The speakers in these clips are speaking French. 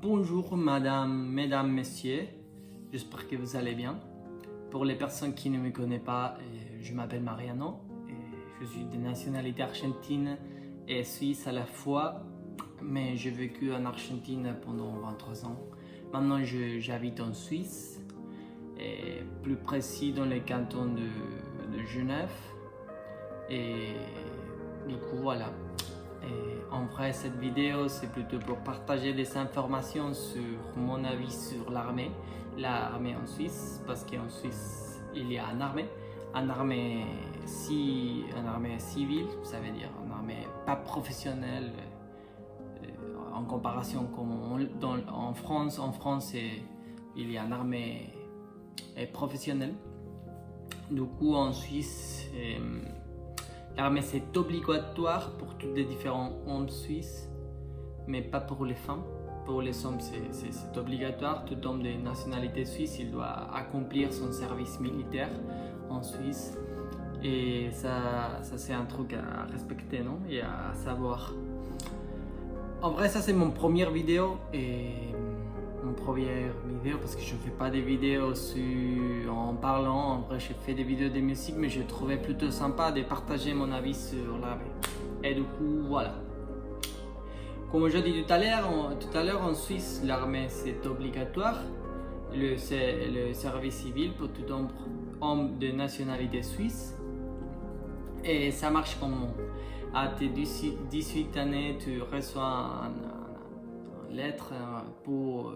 Bonjour mesdames, messieurs, j'espère que vous allez bien. Pour les personnes qui ne me connaissent pas, je m'appelle Mariano et je suis de nationalité argentine et suisse à la fois, mais j'ai vécu en Argentine pendant 23 ans. Maintenant j'habite en Suisse, et plus précis dans le canton de Genève, et du coup voilà. Et en vrai, cette vidéo, c'est plutôt pour partager des informations sur mon avis sur l'armée en Suisse, parce qu'en Suisse, il y a une armée civile, ça veut dire une armée pas professionnelle, en comparaison comme en France. En France, il y a une armée professionnelle. Du coup, en Suisse, l'armée c'est obligatoire pour tous les différents hommes suisses, mais pas pour les femmes. Pour les hommes c'est obligatoire. Tout homme de nationalité suisse, il doit accomplir son service militaire en Suisse. Et ça c'est un truc à respecter, non? Et à savoir. En vrai, ça c'est mon première vidéo parce que je ne fais pas des vidéos en parlant. En vrai, je fais des vidéos de musique, mais je trouvais plutôt sympa de partager mon avis sur l'armée. Et du coup, voilà. Comme je dis tout à l'heure, en Suisse, l'armée c'est obligatoire. C'est le service civil pour tout homme de nationalité suisse. Et ça marche comme à tes 18 années, tu reçois une lettre pour...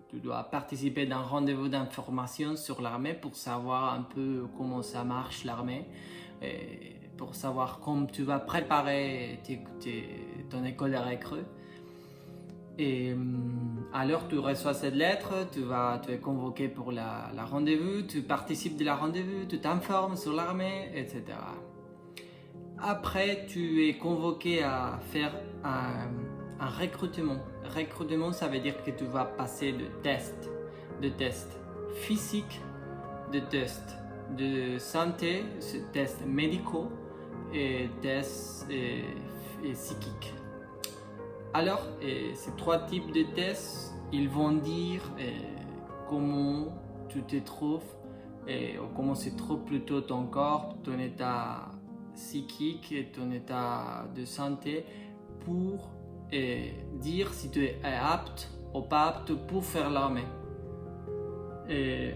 Tu dois participer d'un rendez-vous d'information sur l'armée pour savoir un peu comment ça marche l'armée, pour savoir comment tu vas préparer ton école de recrue. Et alors tu reçois cette lettre, tu es convoqué pour la rendez-vous, tu participes de la rendez-vous, tu t'informes sur l'armée, etc. Après, tu es convoqué à faire un recrutement. Recrutement, ça veut dire que tu vas passer de tests physiques, de tests de santé, tests médicaux et tests psychiques. Alors, ces trois types de tests, ils vont dire comment tu te trouves, comment se trouve plutôt ton corps, ton état psychique et ton état de santé, pour dire si tu es apte ou pas apte pour faire l'armée. Et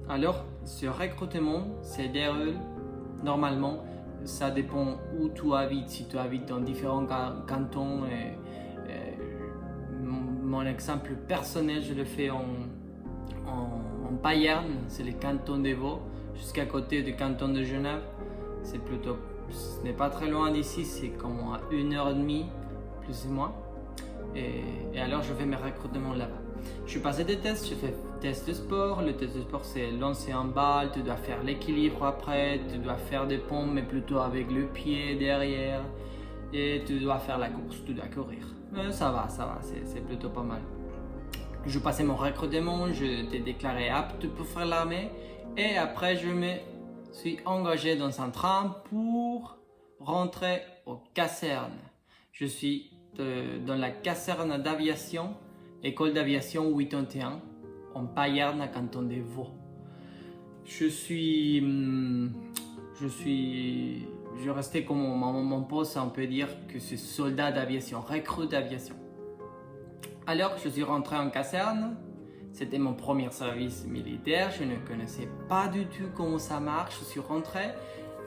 alors, ce recrutement se déroule normalement, ça dépend où tu habites. Si tu habites dans différents cantons, mon exemple personnel, je le fais en Payerne, c'est le canton de Vaud, jusqu'à côté du canton de Genève. Ce n'est pas très loin d'ici, c'est comme à 1h30 plus ou moins. Et alors je fais mes recrutements là-bas. Je passe des tests, je fais test de sport. Le test de sport, c'est lancer en balle, tu dois faire l'équilibre après, tu dois faire des pompes mais plutôt avec le pied derrière, et tu dois faire la course, tu dois courir. Mais ça va, c'est plutôt pas mal. Je passais mon recrutement, je t'ai déclaré apte pour faire l'armée, et après je me suis engagé dans un train pour rentrer aux casernes. Je suis dans la caserne d'aviation, école d'aviation 81, en Payerne, à canton de Vaud. Je restais comme mon poste, on peut dire que c'est soldat d'aviation, recrue d'aviation. Alors je suis rentré en caserne. C'était mon premier service militaire, je ne connaissais pas du tout comment ça marche. Je suis rentré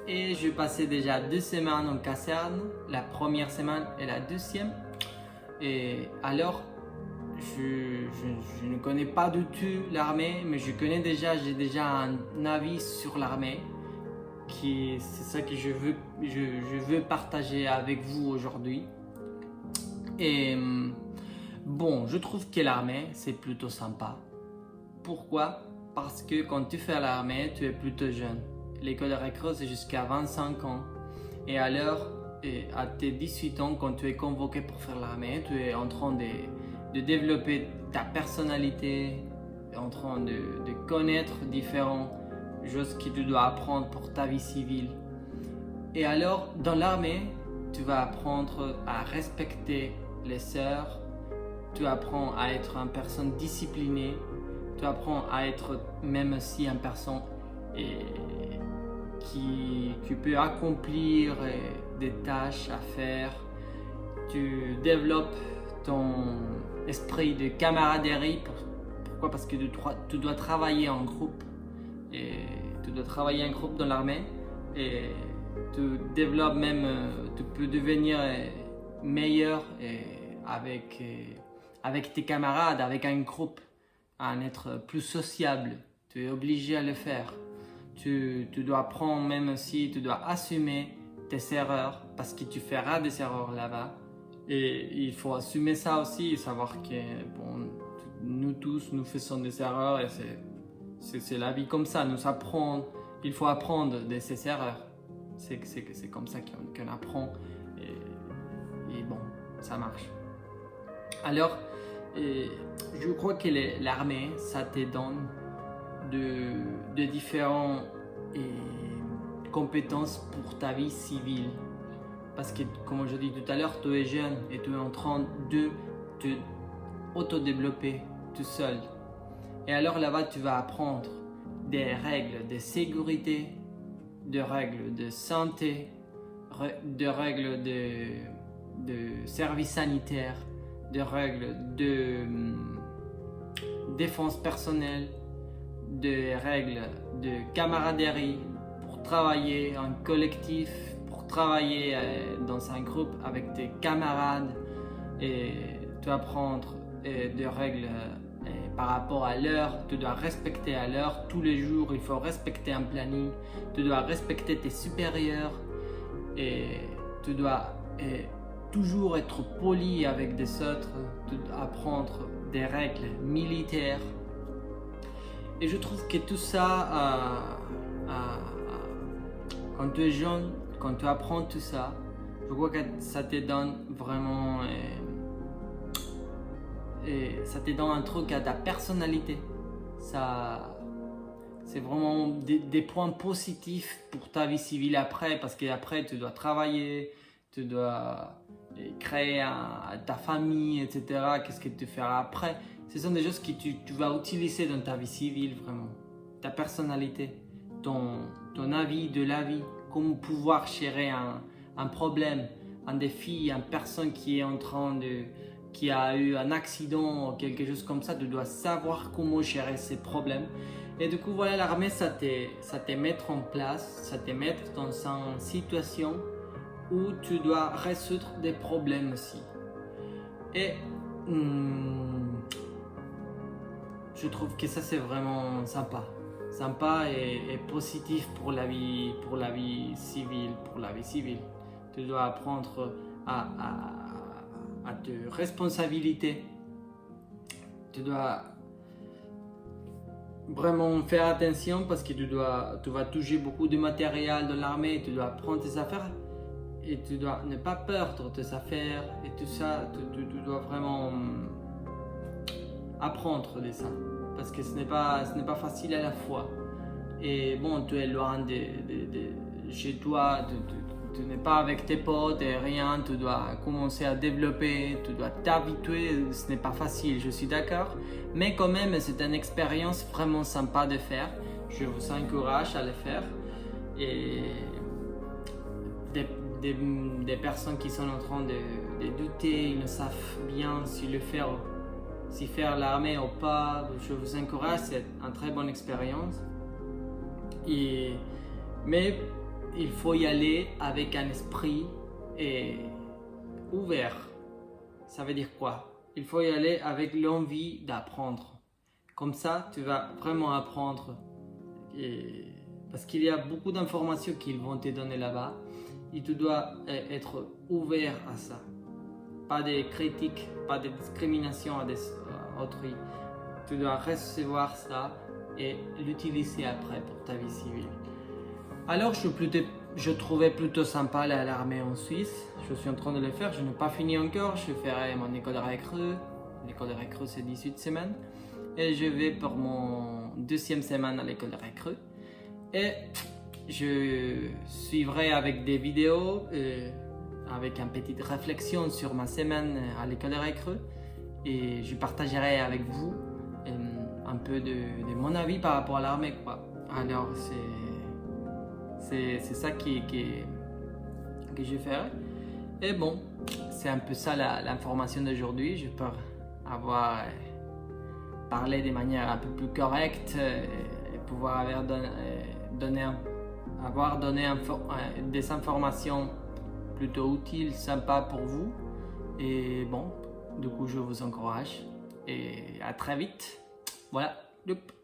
et je passais déjà 2 semaines en caserne, la première semaine et la deuxième. Et alors, je ne connais pas du tout l'armée, mais j'ai déjà un avis sur l'armée. C'est ça que je veux partager avec vous aujourd'hui. Et bon, je trouve que l'armée, c'est plutôt sympa. Pourquoi? Parce que quand tu fais l'armée, tu es plutôt jeune. L'école de recrue, c'est jusqu'à 25 ans. Et alors, à tes 18 ans, quand tu es convoqué pour faire l'armée, tu es en train de développer ta personnalité, en train de connaître différentes choses que tu dois apprendre pour ta vie civile. Et alors, dans l'armée, tu vas apprendre à respecter les sœurs, tu apprends à être une personne disciplinée, tu apprends à être même aussi une personne qui peut accomplir des tâches à faire. Tu développes ton esprit de camaraderie. Pourquoi? Parce que tu dois travailler en groupe. Et tu dois travailler en groupe dans l'armée. Et tu développes même, tu peux devenir meilleur avec tes camarades, avec un groupe, à en être plus sociable. Tu es obligé à le faire. Tu dois apprendre, même si tu dois assumer tes erreurs, parce que tu feras des erreurs là-bas. Et il faut assumer ça aussi, savoir que bon, nous tous, nous faisons des erreurs et c'est la vie comme ça. Il faut apprendre de ces erreurs. C'est comme ça qu'on apprend et bon, ça marche. Alors, je crois que l'armée, ça te donne de différentes compétences pour ta vie civile. Parce que, comme je dis tout à l'heure, tu es jeune et tu es en train de te autodévelopper tout seul. Et alors là-bas, tu vas apprendre des règles de sécurité, des règles de santé, des règles de service sanitaire, des règles de défense personnelle, des règles de camaraderie pour travailler en collectif, pour travailler dans un groupe avec tes camarades. Et tu vas apprendre des règles par rapport à l'heure. Tu dois respecter à l'heure. Tous les jours, il faut respecter un planning. Tu dois respecter tes supérieurs. Et tu dois toujours être poli avec des autres. Tu dois apprendre des règles militaires. Et je trouve que tout ça, quand tu es jeune, quand tu apprends tout ça, je crois que ça te donne vraiment... ça te donne un truc à ta personnalité. C'est vraiment des points positifs pour ta vie civile après, parce qu'après tu dois travailler, tu dois créer ta famille, etc. Qu'est-ce que tu feras après? Ce sont des choses que tu vas utiliser dans ta vie civile, vraiment. Ta personnalité, ton avis de la vie, comment pouvoir gérer un problème, un défi, une personne qui a eu un accident ou quelque chose comme ça. Tu dois savoir comment gérer ces problèmes. Et du coup, voilà, l'armée, ça te met en place, ça te met dans une situation où tu dois résoudre des problèmes aussi. Et je trouve que ça, c'est vraiment sympa et positif pour la vie civile, Tu dois apprendre à te responsabiliser. Tu dois vraiment faire attention parce que tu vas toucher beaucoup de matériel de l'armée. Tu dois prendre tes affaires et tu dois ne pas perdre tes affaires et tout ça. Tu dois vraiment apprendre de ça parce que ce n'est pas facile à la fois. Et bon, tu es loin de chez toi, tu n'es pas avec tes potes et rien, tu dois commencer à développer, tu dois t'habituer, ce n'est pas facile, je suis d'accord, mais quand même c'est une expérience vraiment sympa de faire, je vous encourage à le faire. Et des personnes qui sont en train de douter, ils ne savent bien si faire l'armée ou pas, je vous encourage, c'est une très bonne expérience. Mais il faut y aller avec un esprit ouvert. Ça veut dire quoi? Il faut y aller avec l'envie d'apprendre. Comme ça, tu vas vraiment apprendre. Parce qu'il y a beaucoup d'informations qu'ils vont te donner là-bas. Et tu dois être ouvert à ça. Pas de critiques, pas de discrimination à autrui. Tu dois recevoir ça et l'utiliser après pour ta vie civile. Alors je trouvais plutôt sympa l'armée en Suisse. Je suis en train de le faire, je n'ai pas fini encore. Je ferai mon école de recrue. L'école de recrue c'est 18 semaines. Et je vais pour mon deuxième semaine à l'école de recrue. Et je suivrai avec des vidéos, avec une petite réflexion sur ma semaine à l'école de recrue. et je partagerai avec vous un peu de mon avis par rapport à l'armée, quoi. Alors c'est ça que je ferai. Et bon, c'est un peu ça l'information d'aujourd'hui. Je peux avoir parlé de manière un peu plus correcte et pouvoir avoir donné des informations plutôt utiles, sympas pour vous. Et bon, du coup, je vous encourage et à très vite. Voilà. Youp.